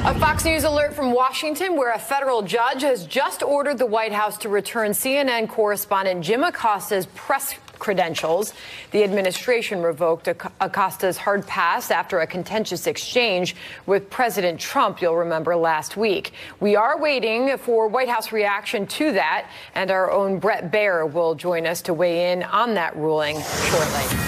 A Fox News alert from Washington, where a federal judge has just ordered the White House to return CNN correspondent Jim Acosta's press credentials. The administration revoked Acosta's hard pass after a contentious exchange with President Trump, you'll remember, last week. We are waiting for White House reaction to that, and our own Brett Baer will join us to weigh in on that ruling shortly.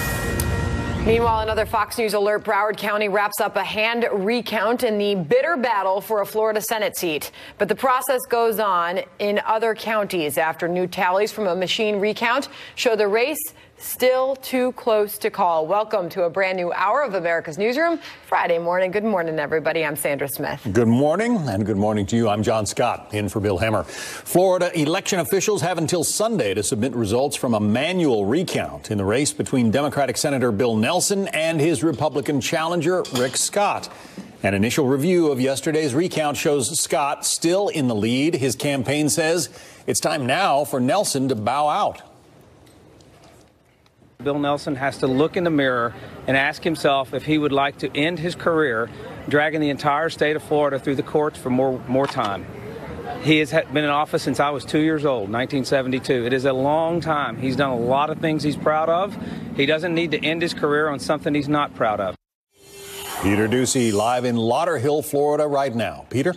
Meanwhile, another Fox News alert, Broward County wraps up a hand recount in the bitter battle for a Florida Senate seat. But the process goes on in other counties after new tallies from a machine recount show the race still too close to call. Welcome to a brand new hour of America's Newsroom. Friday morning. Good morning, everybody. I'm Sandra Smith. Good morning, and good morning to you. I'm John Scott, in for Bill Hemmer. Florida election officials have until Sunday to submit results from a manual recount in the race between Democratic Senator Bill Nelson and his Republican challenger, Rick Scott. An initial review of yesterday's recount shows Scott still in the lead. His campaign says it's time now for Nelson to bow out. Bill Nelson has to look in the mirror and ask himself if he would like to end his career dragging the entire state of Florida through the courts for more time. He has been in office since I was 2 years old, 1972. It is a long time. He's done a lot of things he's proud of. He doesn't need to end his career on something he's not proud of. Peter Ducey live in Lauderhill, Florida right now. Peter?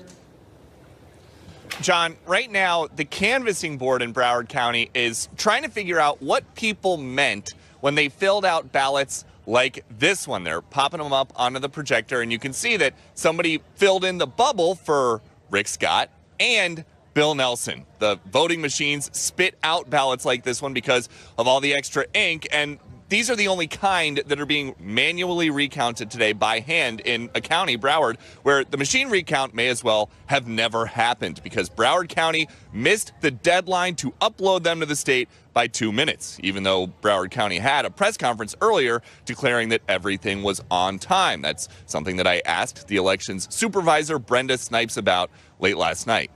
John, right now, the canvassing board in Broward County is trying to figure out what people meant when they filled out ballots like this one. They're popping them up onto the projector, and you can see that somebody filled in the bubble for Rick Scott and Bill Nelson. The voting machines spit out ballots like this one because of all the extra ink, and these are the only kind that are being manually recounted today by hand in a county, Broward, where the machine recount may as well have never happened because Broward County missed the deadline to upload them to the state by 2 minutes, even though Broward County had a press conference earlier declaring that everything was on time. That's something that I asked the elections supervisor, Brenda Snipes, about late last night.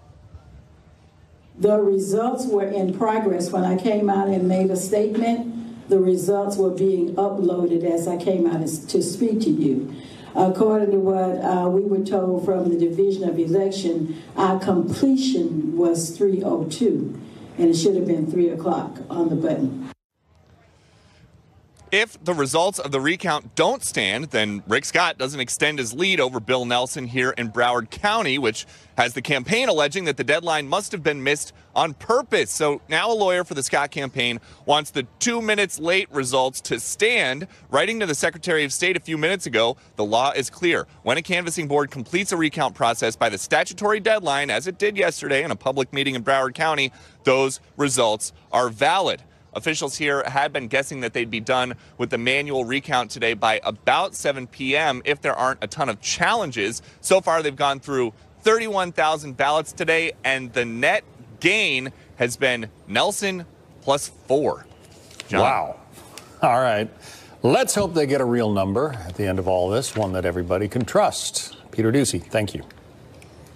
The results were in progress when I came out and made a statement. The results were being uploaded as I came out to speak to you. According to what we were told from the Division of Election, our completion was 3:02, and it should have been 3 o'clock on the button. If the results of the recount don't stand, then Rick Scott doesn't extend his lead over Bill Nelson here in Broward County, which has the campaign alleging that the deadline must have been missed on purpose. So now a lawyer for the Scott campaign wants the 2 minutes late results to stand. Writing to the Secretary of State a few minutes ago, the law is clear. When a canvassing board completes a recount process by the statutory deadline, as it did yesterday in a public meeting in Broward County, those results are valid. Officials here had been guessing that they'd be done with the manual recount today by about 7 p.m. if there aren't a ton of challenges. So far, they've gone through 31,000 ballots today, and the net gain has been Nelson +4. John. Wow. All right. Let's hope they get a real number at the end of all this, one that everybody can trust. Peter Ducey, thank you.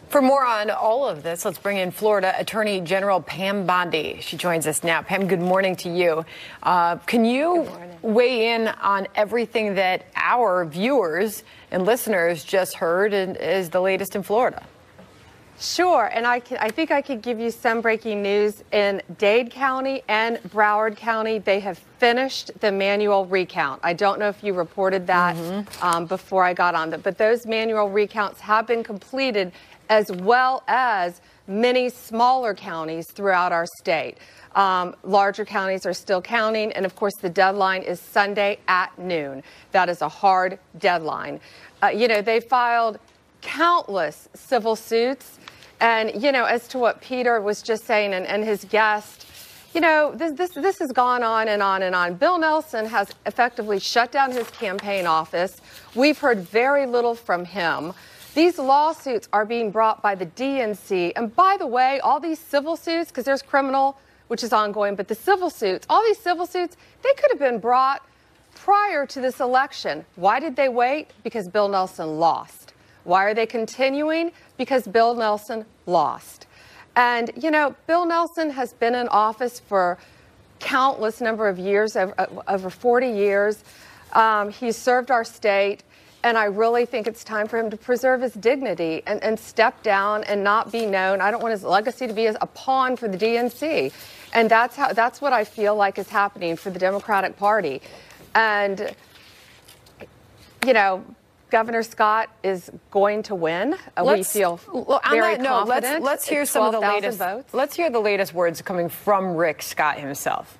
For more on all of this, let's bring in Florida Attorney General Pam Bondi. She joins us now. Pam, good morning to you. Can you weigh in on everything that our viewers and listeners just heard and is the latest in Florida? Sure, and I think I could give you some breaking news. In Dade County and Broward County, they have finished the manual recount. I don't know if you reported that before I got on, but those manual recounts have been completed, as well as many smaller counties throughout our state. Larger counties are still counting, and of course the deadline is Sunday at noon. That is a hard deadline. They filed countless civil suits, and as to what Peter was just saying and his guest, this has gone on and on and on. Bill Nelson has effectively shut down his campaign office. We've heard very little from him. These lawsuits are being brought by the DNC. And by the way, all these civil suits, because there's criminal, which is ongoing, but the civil suits, all these civil suits, they could have been brought prior to this election. Why did they wait? Because Bill Nelson lost. Why are they continuing? Because Bill Nelson lost. And, Bill Nelson has been in office for countless number of years, over 40 years. He's served our state. And I really think it's time for him to preserve his dignity and step down and not be known. I don't want his legacy to be as a pawn for the DNC. And that's what I feel like is happening for the Democratic Party. And, you know, Governor Scott is going to win. We feel very confident. Let's hear some of the latest votes. Let's hear the latest words coming from Rick Scott himself.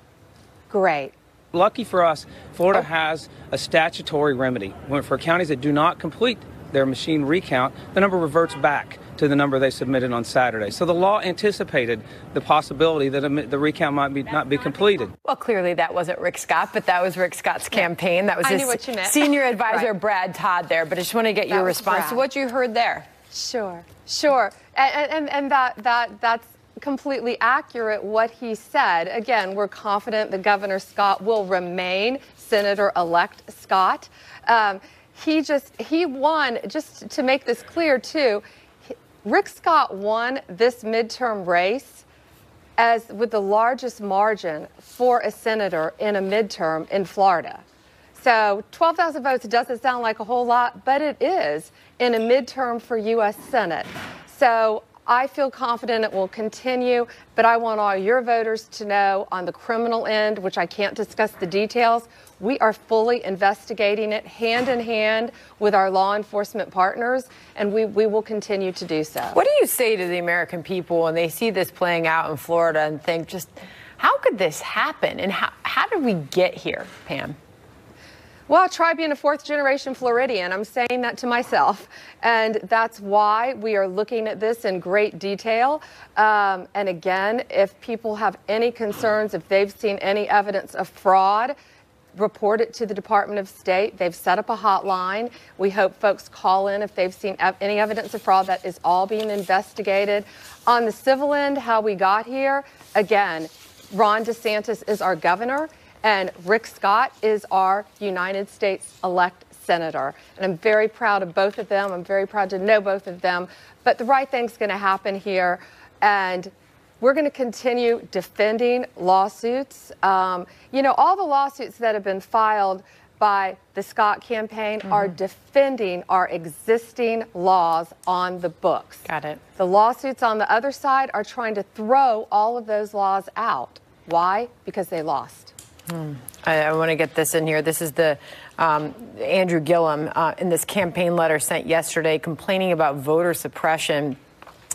Great. Lucky for us, Florida has a statutory remedy. For counties that do not complete their machine recount, the number reverts back to the number they submitted on Saturday. So the law anticipated the possibility that the recount might not be completed. Well, clearly that wasn't Rick Scott, but that was Rick Scott's campaign. That was his senior advisor, right. Brad Todd, there. But I just want to get your response to what you heard there. Sure. And that's completely accurate what he said. Again, we're confident that Governor Scott will remain Senator-elect Scott. He won, just to make this clear too, Rick Scott won this midterm race with the largest margin for a senator in a midterm in Florida. So 12,000 votes doesn't sound like a whole lot, but it is in a midterm for U.S. Senate. So I feel confident it will continue, but I want all your voters to know on the criminal end, which I can't discuss the details, we are fully investigating it hand in hand with our law enforcement partners, and we will continue to do so. What do you say to the American people when they see this playing out in Florida and think, just how could this happen? And how did we get here, Pam? Well, try being a fourth-generation Floridian. I'm saying that to myself. And that's why we are looking at this in great detail. And again, if people have any concerns, if they've seen any evidence of fraud, report it to the Department of State. They've set up a hotline. We hope folks call in if they've seen any evidence of fraud. That is all being investigated. On the civil end, how we got here, again, Ron DeSantis is our governor, and Rick Scott is our United States elect senator. And I'm very proud of both of them. I'm very proud to know both of them. But the right thing's going to happen here. And we're going to continue defending lawsuits. You know, all the lawsuits that have been filed by the Scott campaign are defending our existing laws on the books. Got it. The lawsuits on the other side are trying to throw all of those laws out. Why? Because they lost. I want to get this in here. This is the Andrew Gillum in this campaign letter sent yesterday complaining about voter suppression,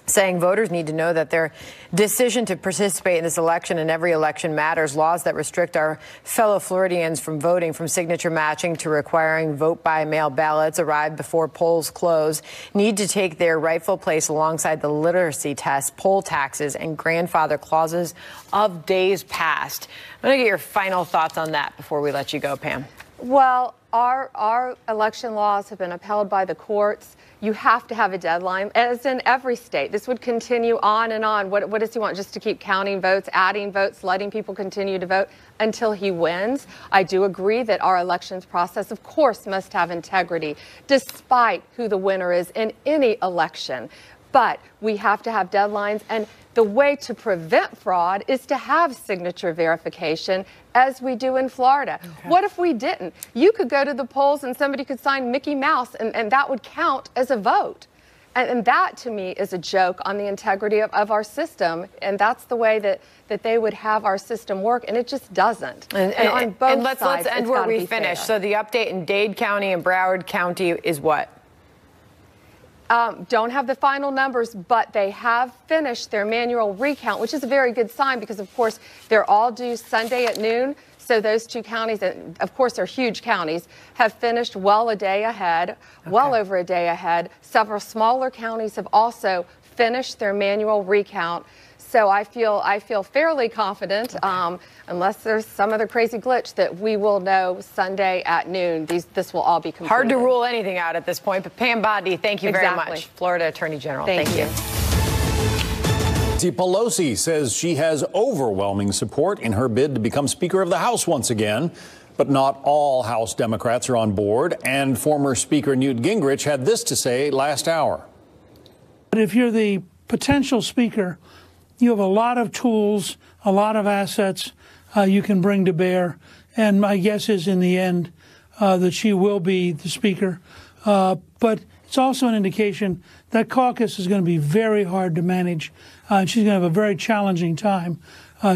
saying voters need to know that their decision to participate in this election and every election matters. Laws that restrict our fellow Floridians from voting, from signature matching to requiring vote-by-mail ballots arrive before polls close, need to take their rightful place alongside the literacy test, poll taxes, and grandfather clauses of days past. I'm going to get your final thoughts on that before we let you go, Pam. Well, our election laws have been upheld by the courts. You have to have a deadline, as in every state. This would continue on and on. What does he want? Just to keep counting votes, adding votes, letting people continue to vote until he wins? I do agree that our elections process, of course, must have integrity, despite who the winner is in any election. But we have to have deadlines, and the way to prevent fraud is to have signature verification, as we do in Florida. Okay. What if we didn't? You could go to the polls and somebody could sign Mickey Mouse, and that would count as a vote. And that, to me, is a joke on the integrity of our system. And that's the way that they would have our system work, and it just doesn't. And on both sides, let's end where we finished. So the update in Dade County and Broward County is what? Don't have the final numbers, but they have finished their manual recount, which is a very good sign because, of course, they're all due Sunday at noon. So those two counties, and of course, they're huge counties, have finished well a day ahead, well over a day ahead. Several smaller counties have also finished their manual recount. So I feel fairly confident, unless there's some other crazy glitch, that we will know Sunday at noon. This will all be completed. Hard to rule anything out at this point, but Pam Bondi, thank you very much. Florida Attorney General. Thank you. Nancy Pelosi says she has overwhelming support in her bid to become Speaker of the House once again. But not all House Democrats are on board, and former Speaker Newt Gingrich had this to say last hour. But if you're the potential Speaker, you have a lot of tools, a lot of assets you can bring to bear. And my guess is in the end that she will be the Speaker but it's also an indication that caucus is going to be very hard to manage. She's going to have a very challenging time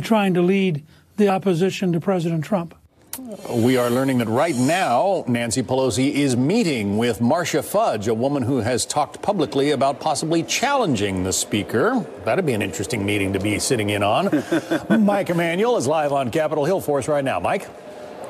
trying to lead the opposition to President Trump. We are learning that right now, Nancy Pelosi is meeting with Marcia Fudge, a woman who has talked publicly about possibly challenging the speaker. That'd be an interesting meeting to be sitting in on. Mike Emanuel is live on Capitol Hill for us right now. Mike?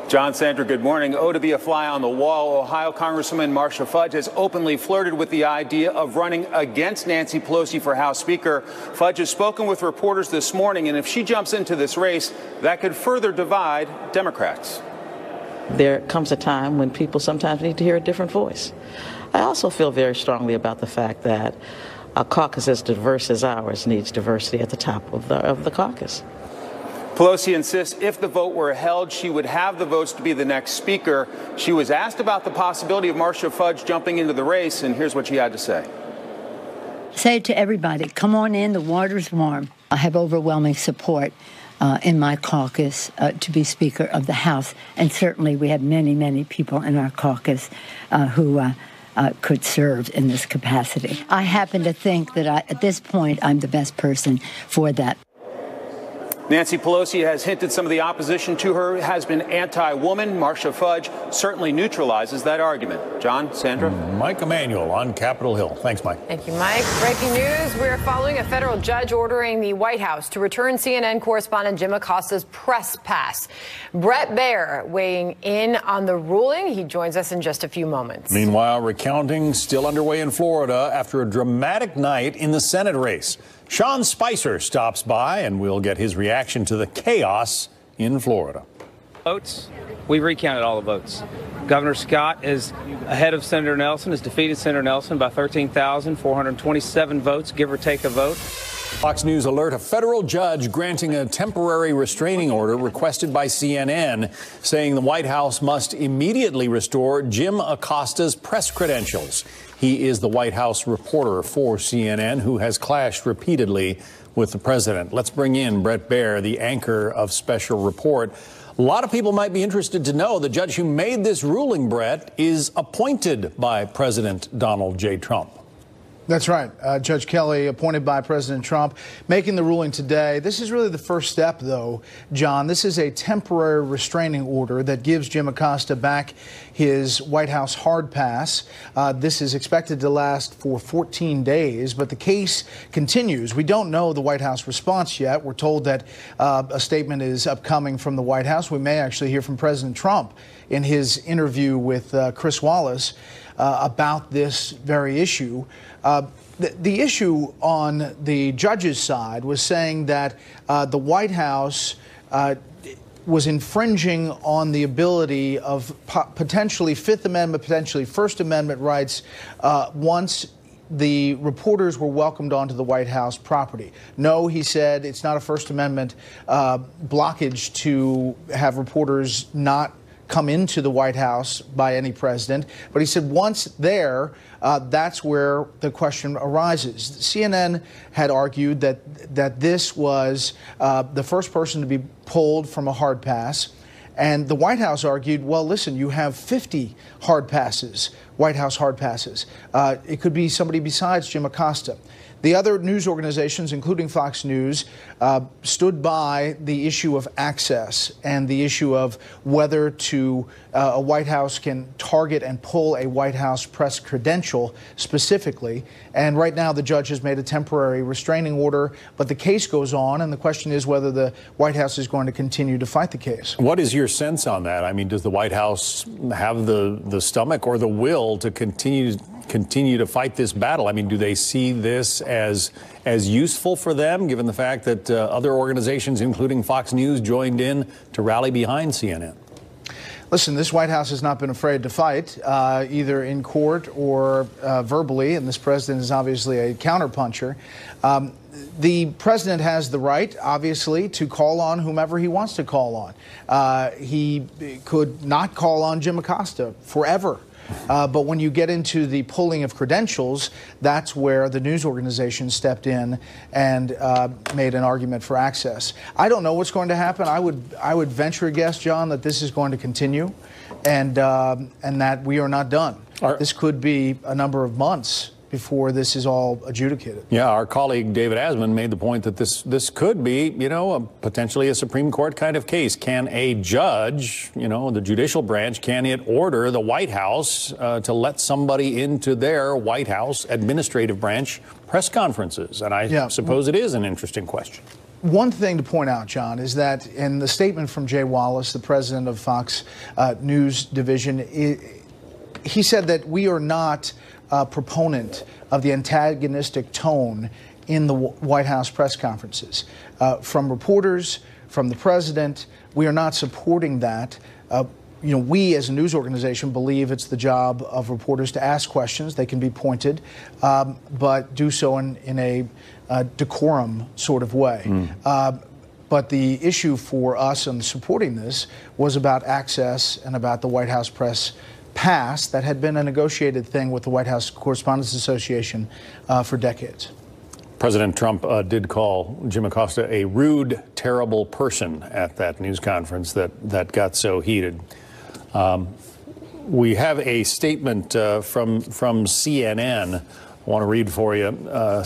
John, Sandra, good morning. Oh, to be a fly on the wall, Ohio Congresswoman Marcia Fudge has openly flirted with the idea of running against Nancy Pelosi for House Speaker. Fudge has spoken with reporters this morning, and if she jumps into this race, that could further divide Democrats. There comes a time when people sometimes need to hear a different voice. I also feel very strongly about the fact that a caucus as diverse as ours needs diversity at the top of the caucus. Pelosi insists if the vote were held, she would have the votes to be the next speaker. She was asked about the possibility of Marcia Fudge jumping into the race, and here's what she had to say. Say to everybody, come on in, the water's warm. I have overwhelming support in my caucus to be Speaker of the House, and certainly we have many, many people in our caucus who could serve in this capacity. I happen to think that at this point, I'm the best person for that. Nancy Pelosi has hinted some of the opposition to her has been anti-woman. Marcia Fudge certainly neutralizes that argument. John, Sandra? Mike Emanuel on Capitol Hill. Thanks, Mike. Thank you, Mike. Breaking news, we're following a federal judge ordering the White House to return CNN correspondent Jim Acosta's press pass. Brett Baier weighing in on the ruling. He joins us in just a few moments. Meanwhile, recounting still underway in Florida after a dramatic night in the Senate race. Sean Spicer stops by, and we'll get his reaction to the chaos in Florida. Votes. We recounted all the votes. Governor Scott is ahead of Senator Nelson, has defeated Senator Nelson by 13,427 votes, give or take a vote. Fox News alert, a federal judge granting a temporary restraining order requested by CNN, saying the White House must immediately restore Jim Acosta's press credentials. He is the White House reporter for CNN who has clashed repeatedly with the president. Let's bring in Brett Baier, the anchor of Special Report. A lot of people might be interested to know the judge who made this ruling, Brett, is appointed by President Donald J. Trump. That's right. Judge Kelly, appointed by President Trump, making the ruling today. This is really the first step, though, John. This is a temporary restraining order that gives Jim Acosta back his White House hard pass. This is expected to last for 14 days, but the case continues. We don't know the White House response yet. We're told that a statement is upcoming from the White House. We may actually hear from President Trump in his interview with Chris Wallace about this very issue. The issue on the judge's side was saying that the White House was infringing on the ability of potentially Fifth Amendment, potentially First Amendment rights once the reporters were welcomed onto the White House property. No, he said, it's not a First Amendment blockage to have reporters not come into the White House by any president. But he said once there, that's where the question arises. CNN had argued that this was the first person to be pulled from a hard pass. And the White House argued, well, listen, you have 50 hard passes, White House hard passes. It could be somebody besides Jim Acosta. The other news organizations, including Fox News, stood by the issue of access and the issue of whether a White House can target and pull a White House press credential specifically. And right now the judge has made a temporary restraining order, but the case goes on, and the question is whether the White House is going to continue to fight the case. What is your sense on that? I mean, does the White House have the stomach or the will to continue to fight this battle? I mean, do they see this as useful for them, given the fact that other organizations, including Fox News, joined in to rally behind CNN? Listen, this White House has not been afraid to fight, either in court or verbally, and this president is obviously a counterpuncher. The president has the right, obviously, to call on whomever he wants to call on. He could not call on Jim Acosta forever. But when you get into the pulling of credentials, that's where the news organization stepped in and made an argument for access. I don't know what's going to happen. I would venture a guess, John, that this is going to continue and that we are not done. this could be a number of months before this is all adjudicated. Yeah, our colleague David Asman made the point that this could be, potentially a Supreme Court kind of case. Can a judge, the judicial branch, can it order the White House to let somebody into their White House administrative branch press conferences? And I suppose it is an interesting question. One thing to point out, John, is that in the statement from Jay Wallace, the president of Fox News Division, he said that we are not a proponent of the antagonistic tone in the White House press conferences. From reporters, from the president, we are not supporting that. We as a news organization believe it's the job of reporters to ask questions. They can be pointed, but do so in a decorum sort of way. But the issue for us in supporting this was about access and about the White House press pass that had been a negotiated thing with the White House Correspondents Association for decades. President Trump did call Jim Acosta a rude, terrible person at that news conference that got so heated. We have a statement from CNN. I want to read for you.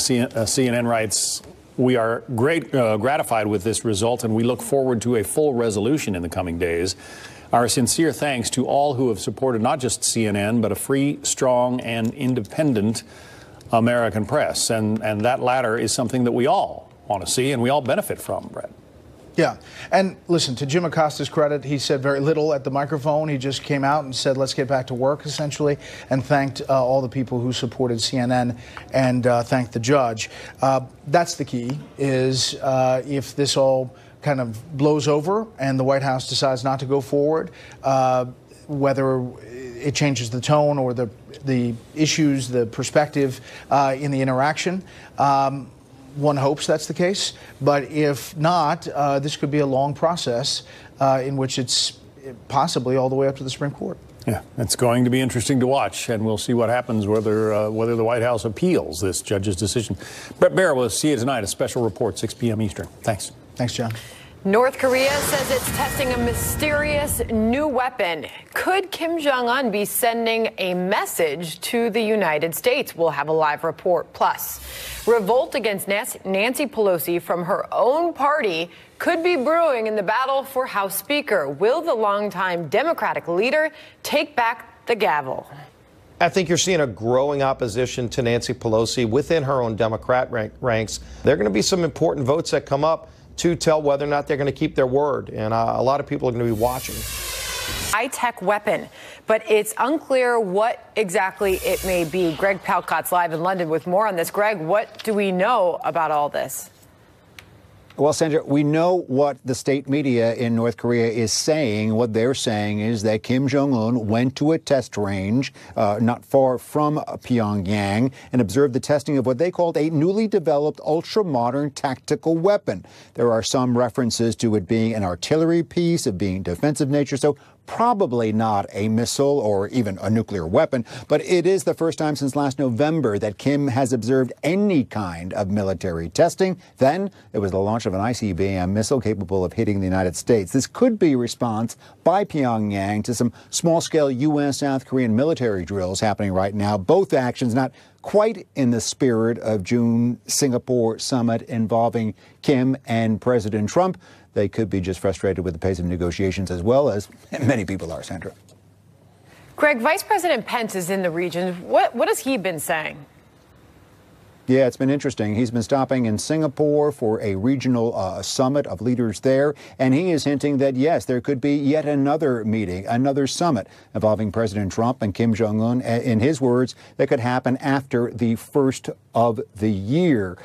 CNN writes, "We are gratified with this result, and we look forward to a full resolution in the coming days. Our sincere thanks to all who have supported not just CNN, but a free, strong, and independent American press." And that latter is something that we all want to see and we all benefit from, Brett. Yeah. And listen, to Jim Acosta's credit, he said very little at the microphone. He just came out and said, let's get back to work, essentially, and thanked all the people who supported CNN and thanked the judge. That's the key, is if this all kind of blows over and the White House decides not to go forward, whether it changes the tone or the issues, the perspective in the interaction. One hopes that's the case, but if not, this could be a long process in which it's possibly all the way up to the Supreme Court. Yeah, it's going to be interesting to watch, and we'll see what happens, whether the White House appeals this judge's decision. Brett Baer will see you tonight, a special report, 6 p.m. Eastern. Thanks. Thanks, John. North Korea says it's testing a mysterious new weapon. Could Kim Jong-un be sending a message to the United States? We'll have a live report. Plus, revolt against Nancy Pelosi from her own party could be brewing in the battle for House Speaker. Will the longtime Democratic leader take back the gavel? I think you're seeing a growing opposition to Nancy Pelosi within her own Democrat ranks. There are going to be some important votes that come up to tell whether or not they're going to keep their word. And a lot of people are going to be watching. High-tech weapon, but it's unclear what exactly it may be. Greg Palcott's live in London with more on this. Greg, what do we know about all this? Well, Sandra, we know what the state media in North Korea is saying. What they're saying is that Kim Jong-un went to a test range not far from Pyongyang and observed the testing of what they called a newly developed ultra-modern tactical weapon. There are some references to it being an artillery piece, of being defensive nature, so probably not a missile or even a nuclear weapon, but it is the first time since last November that Kim has observed any kind of military testing. Then it was the launch of an ICBM missile capable of hitting the United States. This could be a response by Pyongyang to some small-scale U.S.-South Korean military drills happening right now. Both actions not quite in the spirit of June Singapore summit involving Kim and President Trump. They could be just frustrated with the pace of negotiations, as well as many people are, Sandra. Greg, Vice President Pence is in the region. What has he been saying? Yeah, it's been interesting. He's been stopping in Singapore for a regional summit of leaders there, and he is hinting that, yes, there could be yet another meeting, another summit involving President Trump and Kim Jong-un, in his words, that could happen after the first of the year.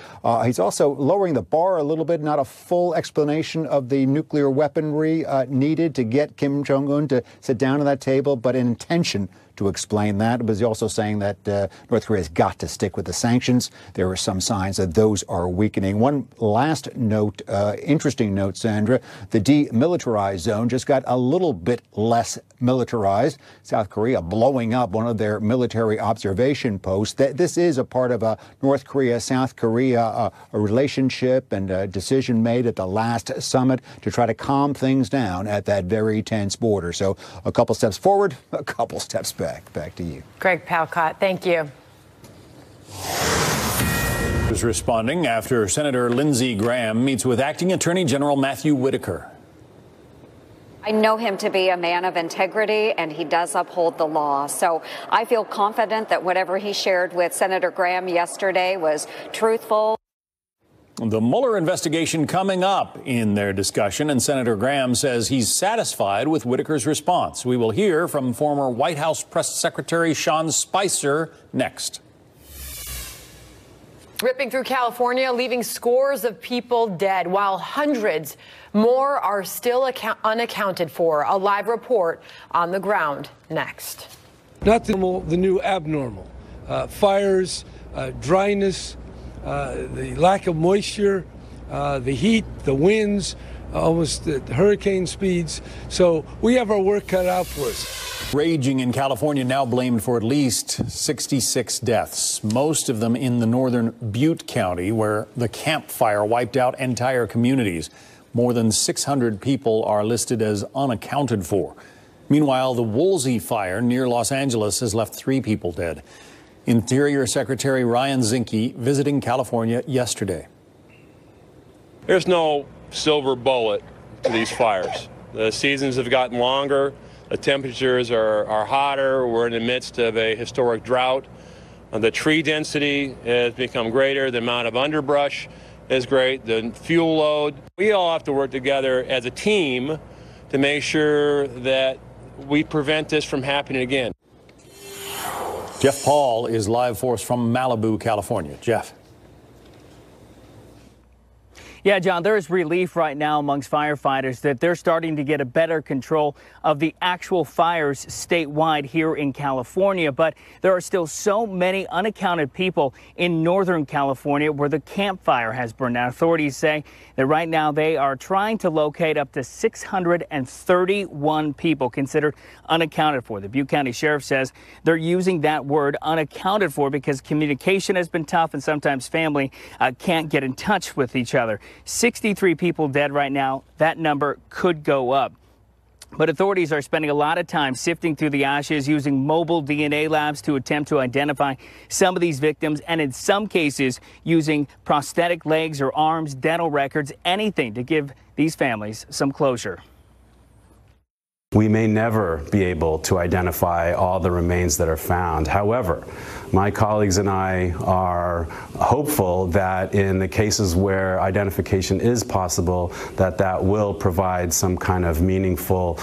He's also lowering the bar a little bit, not a full explanation of the nuclear weaponry needed to get Kim Jong-un to sit down at that table, but an intention to explain that. But he's also saying that North Korea has got to stick with the sanctions. There are some signs that those are weakening. One last note, interesting note, Sandra, the demilitarized zone just got a little bit less militarized. South Korea blowing up one of their military observation posts. This is a part of a North Korea-South Korea a relationship and a decision made at the last summit to try to calm things down at that very tense border. So a couple steps forward, a couple steps back. Back to you. Greg Palcott, thank you. Was responding after Senator Lindsey Graham meets with Acting Attorney General Matthew Whitaker. I know him to be a man of integrity, and he does uphold the law. So I feel confident that whatever he shared with Senator Graham yesterday was truthful. The Mueller investigation coming up in their discussion, and Senator Graham says he's satisfied with Whitaker's response. We will hear from former White House Press Secretary Sean Spicer next. Ripping through California, leaving scores of people dead, while hundreds more are still unaccounted for. A live report on the ground next. Not the new abnormal. Fires, dryness, the lack of moisture, the heat, the winds, almost the hurricane speeds. So we have our work cut out for us. Raging in California, now blamed for at least 66 deaths, most of them in the northern Butte County, where the Camp Fire wiped out entire communities. More than 600 people are listed as unaccounted for. Meanwhile, the Woolsey Fire near Los Angeles has left 3 people dead. Interior Secretary Ryan Zinke visiting California yesterday. There's no silver bullet to these fires. The seasons have gotten longer. The temperatures are hotter. We're in the midst of a historic drought. The tree density has become greater. The amount of underbrush is great. The fuel load. We all have to work together as a team to make sure that we prevent this from happening again. Jeff Paul is live for us from Malibu, California. Jeff. Yeah, John, there is relief right now amongst firefighters that they're starting to get a better control of the actual fires statewide here in California. But there are still so many unaccounted people in Northern California where the Camp Fire has burned out. Authorities say that right now they are trying to locate up to 631 people considered unaccounted for. The Butte County Sheriff says they're using that word unaccounted for because communication has been tough and sometimes family can't get in touch with each other. 63 people dead right now. That number could go up. But authorities are spending a lot of time sifting through the ashes, using mobile DNA labs to attempt to identify some of these victims, and in some cases using prosthetic legs or arms, dental records, anything to give these families some closure. We may never be able to identify all the remains that are found. However, my colleagues and I are hopeful that in the cases where identification is possible, that will provide some kind of meaningful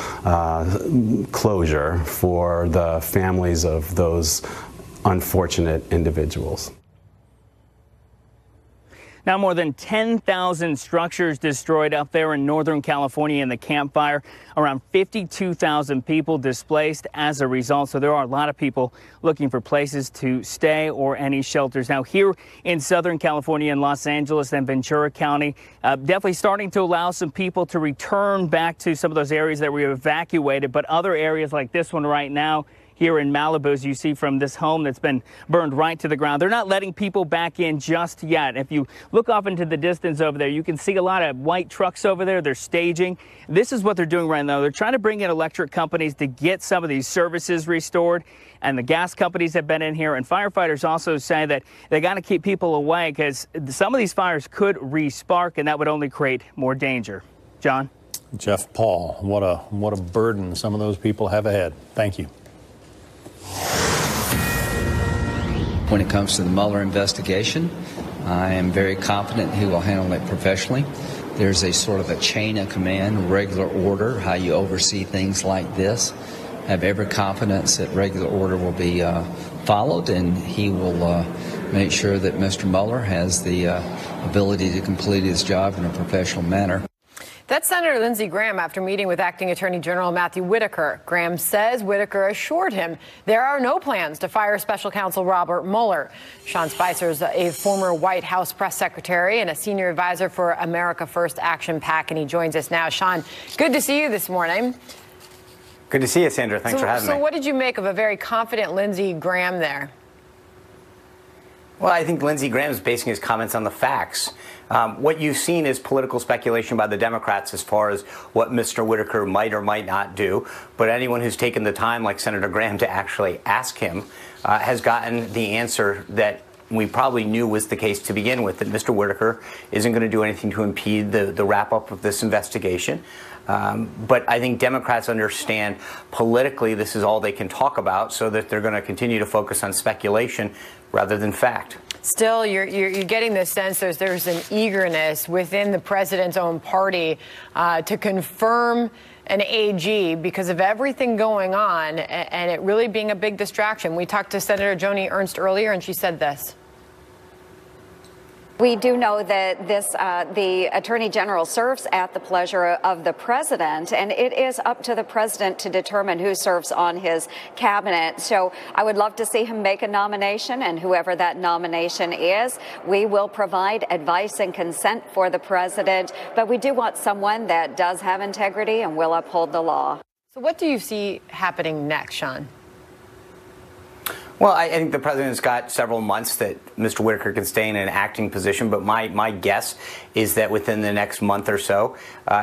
closure for the families of those unfortunate individuals. Now, more than 10,000 structures destroyed up there in Northern California in the Camp Fire. Around 52,000 people displaced as a result. So there are a lot of people looking for places to stay or any shelters. Now, here in Southern California, in Los Angeles and Ventura County, definitely starting to allow some people to return back to some of those areas that were evacuated. But other areas like this one right now, here in Malibu, as you see from this home that's been burned right to the ground. They're not letting people back in just yet. If you look off into the distance over there, you can see a lot of white trucks over there. They're staging. This is what they're doing right now. They're trying to bring in electric companies to get some of these services restored. And the gas companies have been in here. And firefighters also say that they got to keep people away because some of these fires could re-spark, and that would only create more danger. John? Jeff Paul, what a burden some of those people have ahead. Thank you. When it comes to the Mueller investigation, I am very confident he will handle it professionally. There's a sort of a chain of command, regular order, how you oversee things like this. I have every confidence that regular order will be followed, and he will make sure that Mr. Mueller has the ability to complete his job in a professional manner. That's Senator Lindsey Graham after meeting with Acting Attorney General Matthew Whitaker. Graham says Whitaker assured him there are no plans to fire Special Counsel Robert Mueller. Sean Spicer is a former White House press secretary and a senior advisor for America First Action PAC, and he joins us now. Sean, good to see you this morning. Good to see you, Sandra. Thanks for having me. So what did you make of a very confident Lindsey Graham there? Well, I think Lindsey Graham is basing his comments on the facts. What you've seen is political speculation by the Democrats as far as what Mr. Whitaker might or might not do. But anyone who's taken the time, like Senator Graham, to actually ask him has gotten the answer that we probably knew was the case to begin with, that Mr. Whitaker isn't going to do anything to impede the wrap-up of this investigation. But I think Democrats understand politically this is all they can talk about, so that they're going to continue to focus on speculation rather than fact. Still, you're getting the sense there's an eagerness within the president's own party to confirm an AG because of everything going on and it really being a big distraction. We talked to Senator Joni Ernst earlier, and she said this. We do know that the Attorney General serves at the pleasure of the president, and it is up to the president to determine who serves on his cabinet. So I would love to see him make a nomination, and whoever that nomination is, we will provide advice and consent for the president. But we do want someone that does have integrity and will uphold the law. So what do you see happening next, Sean? Well, I think the president's got several months that Mr. Whitaker can stay in an acting position, but my guess is that within the next month or so,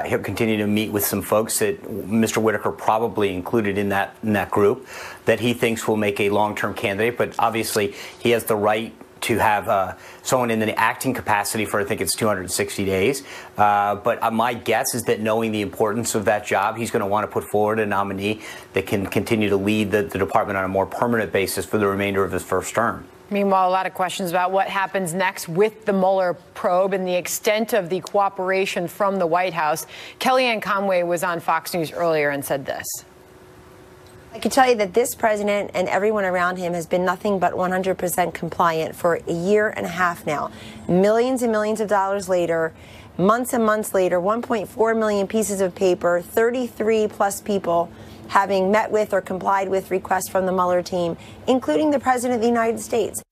he'll continue to meet with some folks that Mr. Whitaker probably included in that group that he thinks will make a long-term candidate. But obviously, he has the right to have someone in the acting capacity for, I think it's 260 days. But my guess is that knowing the importance of that job, he's going to want to put forward a nominee that can continue to lead the department on a more permanent basis for the remainder of his first term. Meanwhile, a lot of questions about what happens next with the Mueller probe and the extent of the cooperation from the White House. Kellyanne Conway was on Fox News earlier and said this. I can tell you that this president and everyone around him has been nothing but 100% compliant for a year and a half now. Millions and millions of dollars later, months and months later, 1.4 million pieces of paper, 33 plus people having met with or complied with requests from the Mueller team, including the President of the United States.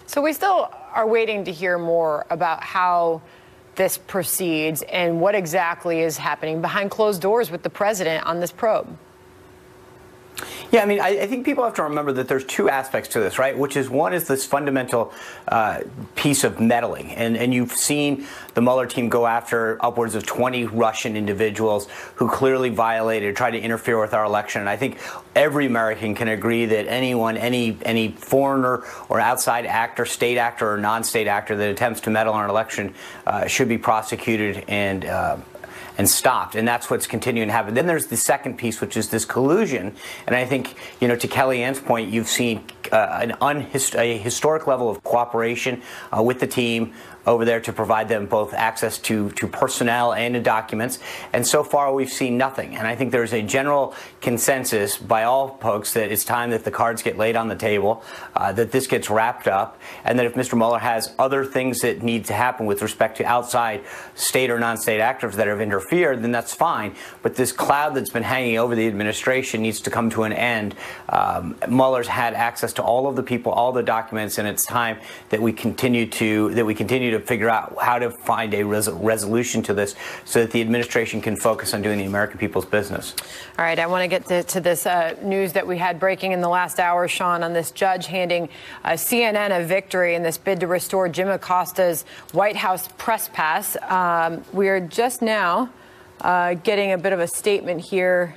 So we still are waiting to hear more about how this proceeds and what exactly is happening behind closed doors with the president on this probe. Yeah, I mean, I think people have to remember that there's two aspects to this, right? Which is, one is this fundamental piece of meddling. And you've seen the Mueller team go after upwards of 20 Russian individuals who clearly violated, tried to interfere with our election. And I think every American can agree that anyone, any foreigner or outside actor, state actor or non-state actor that attempts to meddle in our election should be prosecuted and stopped. And that's what's continuing to happen. Then there's the second piece, which is this collusion. And I think, to Kellyanne's point, you've seen a historic level of cooperation with the team over there to provide them both access to personnel and to documents. And so far, we've seen nothing. And I think there's a general consensus by all folks that it's time that the cards get laid on the table, that this gets wrapped up, and that if Mr. Mueller has other things that need to happen with respect to outside state or non-state actors that have interfered, then that's fine. But this cloud that's been hanging over the administration needs to come to an end. Mueller's had access to all of the people, all the documents, and it's time that we continue to figure out how to find a resolution to this so that the administration can focus on doing the American people's business. All right, I want to get to this news that we had breaking in the last hour, Sean, on this judge handing CNN a victory in this bid to restore Jim Acosta's White House press pass. We are just now getting a bit of a statement here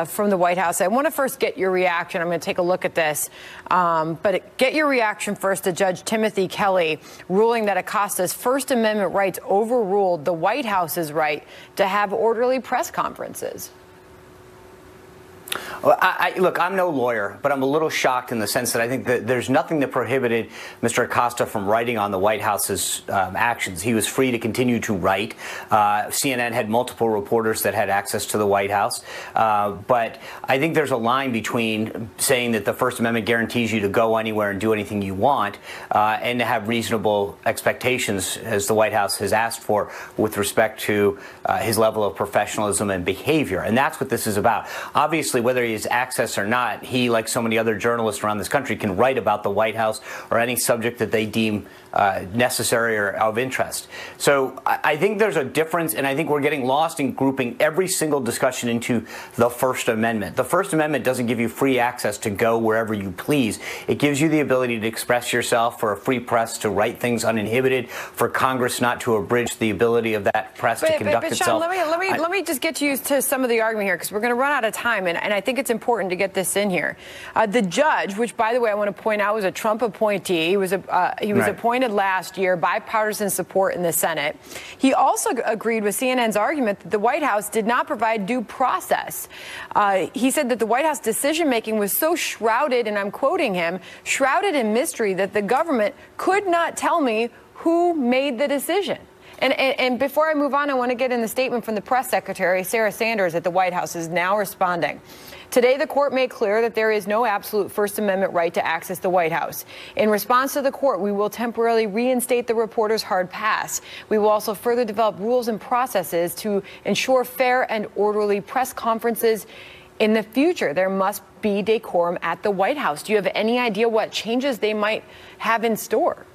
from the White House. I want to first get your reaction. I'm going to take a look at this. But get your reaction first to Judge Timothy Kelly ruling that Acosta's First Amendment rights overruled the White House's right to have orderly press conferences. Well, look, I'm no lawyer, but I'm a little shocked in the sense that I think that there's nothing that prohibited Mr. Acosta from writing on the White House's actions. He was free to continue to write. CNN had multiple reporters that had access to the White House. But I think there's a line between saying that the First Amendment guarantees you to go anywhere and do anything you want and to have reasonable expectations, as the White House has asked for, with respect to his level of professionalism and behavior. And that's what this is about. Obviously, whether he has access or not, he, like so many other journalists around this country, can write about the White House or any subject that they deem necessary or of interest. So I think there's a difference, and I think we're getting lost in grouping every single discussion into the First Amendment. The First Amendment doesn't give you free access to go wherever you please. It gives you the ability to express yourself, for a free press to write things uninhibited, for Congress not to abridge the ability of that press to conduct itself. Sean, let me just get you to some of the argument here, because we're going to run out of time, and I think it's important to get this in here. The judge, which, by the way, I want to point out was a Trump appointee. He was appointed last year, bipartisan support in the Senate. He also agreed with CNN's argument that the White House did not provide due process. He said that the White House decision-making was so shrouded, and I'm quoting him, shrouded in mystery that the government could not tell me who made the decision. And before I move on, I want to get in the statement from the press secretary, Sarah Sanders, at the White House, is now responding. Today, the court made clear that there is no absolute First Amendment right to access the White House. In response to the court, we will temporarily reinstate the reporter's hard pass. We will also further develop rules and processes to ensure fair and orderly press conferences. In the future, there must be decorum at the White House. Do you have any idea what changes they might have in store?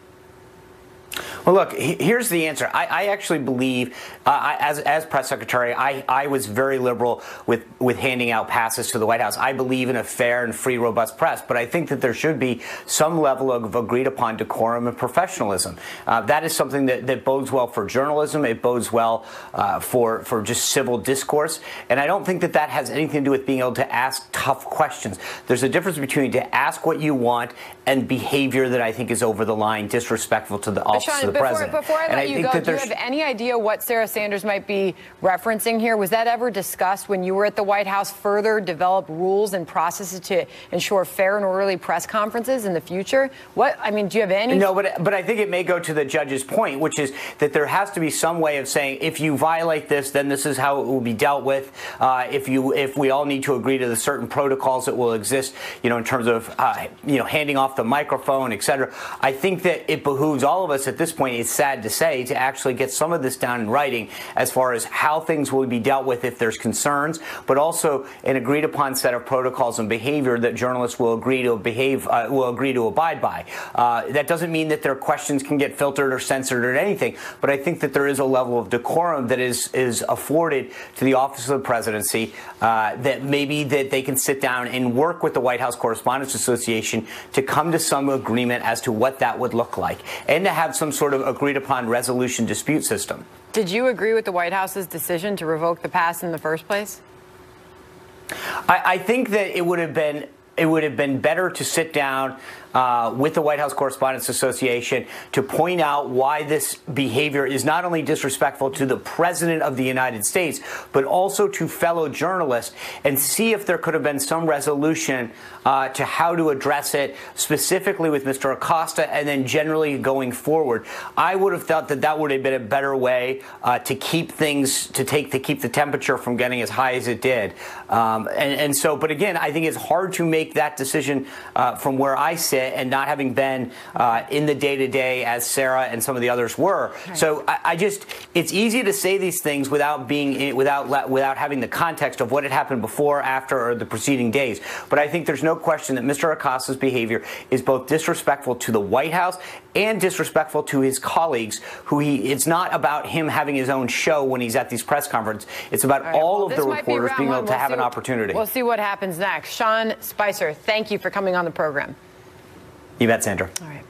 Well, look, here's the answer. I actually believe, as press secretary, I was very liberal with handing out passes to the White House. I believe in a fair and free, robust press, but I think that there should be some level of agreed upon decorum and professionalism. That is something that bodes well for journalism. It bodes well for just civil discourse. And I don't think that that has anything to do with being able to ask tough questions. There's a difference between to ask what you want and behavior that I think is over the line, disrespectful to the office of the president. Before I let you go, do you have any idea what Sarah Sanders might be referencing here? Was that ever discussed when you were at the White House, further develop rules and processes to ensure fair and orderly press conferences in the future? What, I mean, do you have any? No, but I think it may go to the judge's point, which is that there has to be some way of saying, if you violate this, then this is how it will be dealt with. If we all need to agree to the certain protocols that will exist, in terms of, handing off the microphone, et cetera. I think that it behooves all of us at this point, it's sad to say, to actually get some of this down in writing as far as how things will be dealt with if there's concerns, but also an agreed upon set of protocols and behavior that journalists will agree to abide by. That doesn't mean that their questions can get filtered or censored or anything, but I think that there is a level of decorum that is afforded to the office of the presidency, that maybe that they can sit down and work with the White House Correspondents Association to come to some agreement as to what that would look like, and to have some sort of agreed upon resolution dispute system. Did you agree with the White House's decision to revoke the pass in the first place? I think that it would have been better to sit down with the White House Correspondents Association to point out why this behavior is not only disrespectful to the President of the United States, but also to fellow journalists, and see if there could have been some resolution to how to address it, specifically with Mr. Acosta, and then generally going forward. I would have thought that that would have been a better way to keep things, to keep the temperature from getting as high as it did. But again, I think it's hard to make that decision from where I sit, and not having been in the day-to-day as Sarah and some of the others were. Right. So it's easy to say these things without having the context of what had happened before, after, or the preceding days. But I think there's no question that Mr. Acosta's behavior is both disrespectful to the White House and disrespectful to his colleagues, it's not about him having his own show when he's at these press conferences. It's about all of the reporters being able to have an opportunity. We'll see what happens next. Sean Spicer, thank you for coming on the program. You bet, Sandra. All right.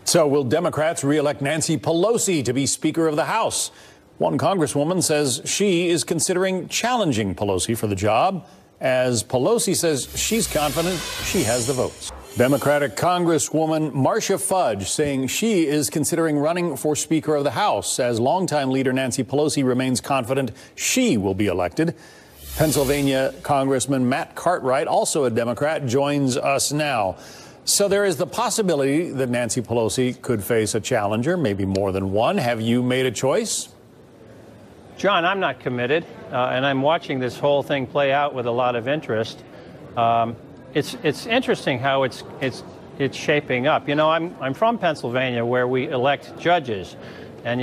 So will Democrats re-elect Nancy Pelosi to be Speaker of the House? One Congresswoman says she is considering challenging Pelosi for the job, as Pelosi says she's confident she has the votes. Democratic Congresswoman Marcia Fudge saying she is considering running for Speaker of the House, as longtime leader Nancy Pelosi remains confident she will be elected. Pennsylvania Congressman Matt Cartwright, also a Democrat, joins us now. So there is the possibility that Nancy Pelosi could face a challenger, maybe more than one. Have you made a choice? John, I'm not committed, and I'm watching this whole thing play out with a lot of interest. It's interesting how it's shaping up. I'm from Pennsylvania, where we elect judges, and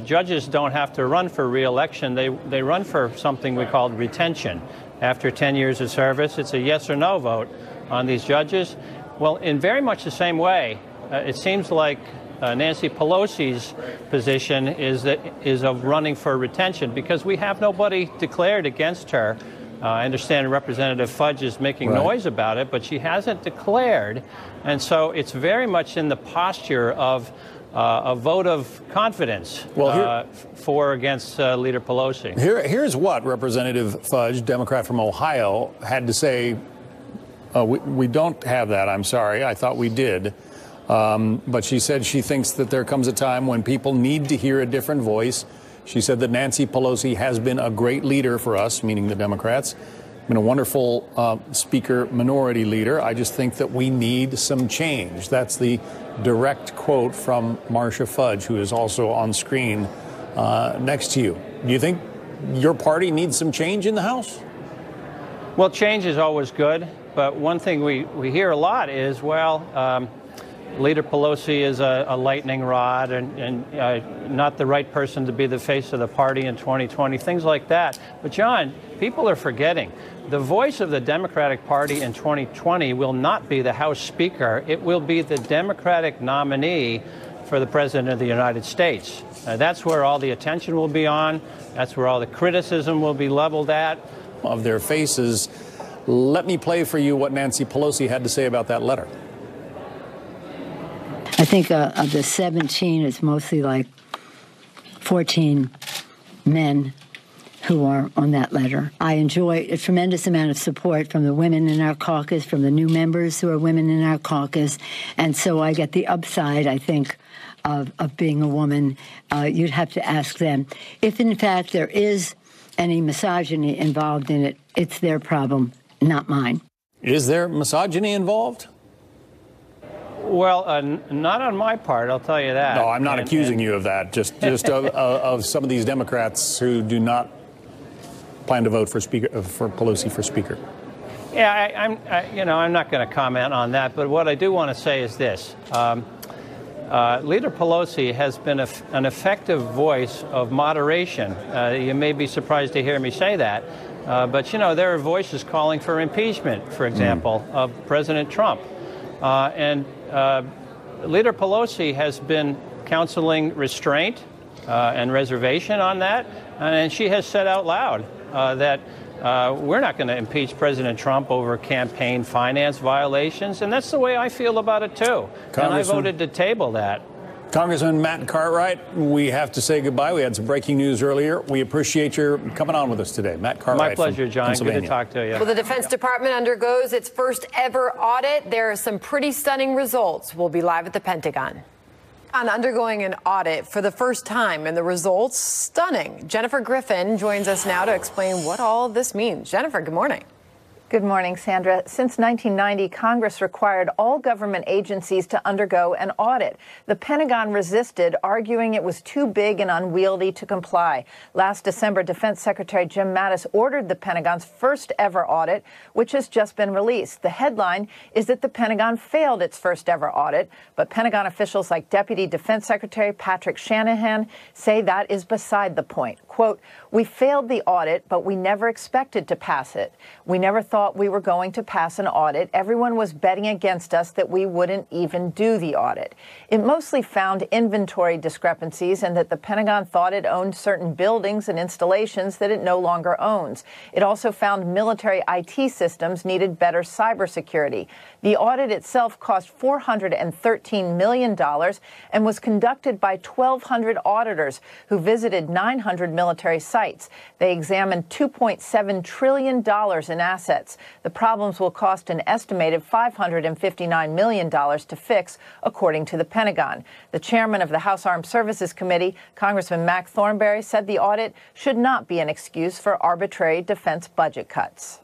judges don't have to run for re-election. They run for something we call retention. After 10 years of service, it's a yes or no vote on these judges. Well, in very much the same way, it seems like Nancy Pelosi's position is of running for retention because we have nobody declared against her. I understand Representative Fudge is making noise about it, but she hasn't declared. And so it's very much in the posture of a vote of confidence for or against Leader Pelosi. Here's what Representative Fudge, Democrat from Ohio, had to say. We don't have that, I'm sorry. I thought we did. But she said she thinks that there comes a time when people need to hear a different voice. She said that Nancy Pelosi has been a great leader for us, meaning the Democrats, been a wonderful speaker, minority leader. I just think that we need some change. That's the direct quote from Marcia Fudge, who is also on screen next to you. Do you think your party needs some change in the House? Well, change is always good. But one thing we hear a lot is, well, Leader Pelosi is a lightning rod and not the right person to be the face of the party in 2020, things like that. But, John, people are forgetting. The voice of the Democratic Party in 2020 will not be the House Speaker. It will be the Democratic nominee for the President of the United States. That's where all the attention will be on. That's where all the criticism will be leveled at. Of their faces. Let me play for you what Nancy Pelosi had to say about that letter. I think of the 17, it's mostly like 14 men who are on that letter. I enjoy a tremendous amount of support from the women in our caucus, from the new members who are women in our caucus, and so I get the upside, I think, of being a woman. You'd have to ask them. If, in fact, there is any misogyny involved in it, it's their problem, not mine. Is there misogyny involved? Well, not on my part, I'll tell you that. No, I'm not accusing you of that. Just of some of these Democrats who do not plan to vote for Pelosi for Speaker. Yeah, I'm not going to comment on that. But what I do want to say is this: Leader Pelosi has been an effective voice of moderation. You may be surprised to hear me say that, but there are voices calling for impeachment, for example, of President Trump, and Leader Pelosi has been counseling restraint and reservation on that, and she has said out loud that we're not going to impeach President Trump over campaign finance violations, and that's the way I feel about it, too. And I voted to table that. Congressman Matt Cartwright, we have to say goodbye. We had some breaking news earlier. We appreciate your coming on with us today. Matt Cartwright. My pleasure, John. Good to talk to you. Well, the Defense Department undergoes its first ever audit. There are some pretty stunning results. We'll be live at the Pentagon. On undergoing an audit for the first time, and the results stunning. Jennifer Griffin joins us now to explain what all of this means. Jennifer, good morning. Good morning, Sandra. Since 1990, Congress required all government agencies to undergo an audit. The Pentagon resisted, arguing it was too big and unwieldy to comply. Last December, Defense Secretary Jim Mattis ordered the Pentagon's first ever audit, which has just been released. The headline is that the Pentagon failed its first ever audit, but Pentagon officials like Deputy Defense Secretary Patrick Shanahan say that is beside the point. Quote, "We failed the audit, but we never expected to pass it. We never thought we were going to pass an audit. Everyone was betting against us that we wouldn't even do the audit." It mostly found inventory discrepancies and that the Pentagon thought it owned certain buildings and installations that it no longer owns. It also found military IT systems needed better cybersecurity. The audit itself cost $413 million and was conducted by 1,200 auditors who visited 900 military sites. They examined $2.7 trillion in assets. The problems will cost an estimated $559 million to fix, according to the Pentagon. The chairman of the House Armed Services Committee, Congressman Mac Thornberry, said the audit should not be an excuse for arbitrary defense budget cuts.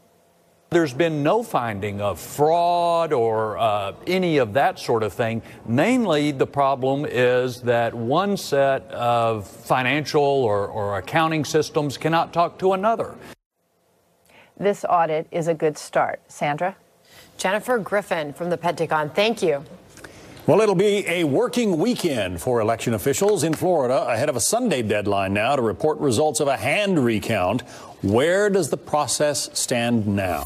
There's been no finding of fraud or any of that sort of thing. Mainly, the problem is that one set of financial or accounting systems cannot talk to another. This audit is a good start. Sandra? Jennifer Griffin from the Pentagon. Thank you. Well, it'll be a working weekend for election officials in Florida ahead of a Sunday deadline now to report results of a hand recount. Where does the process stand now?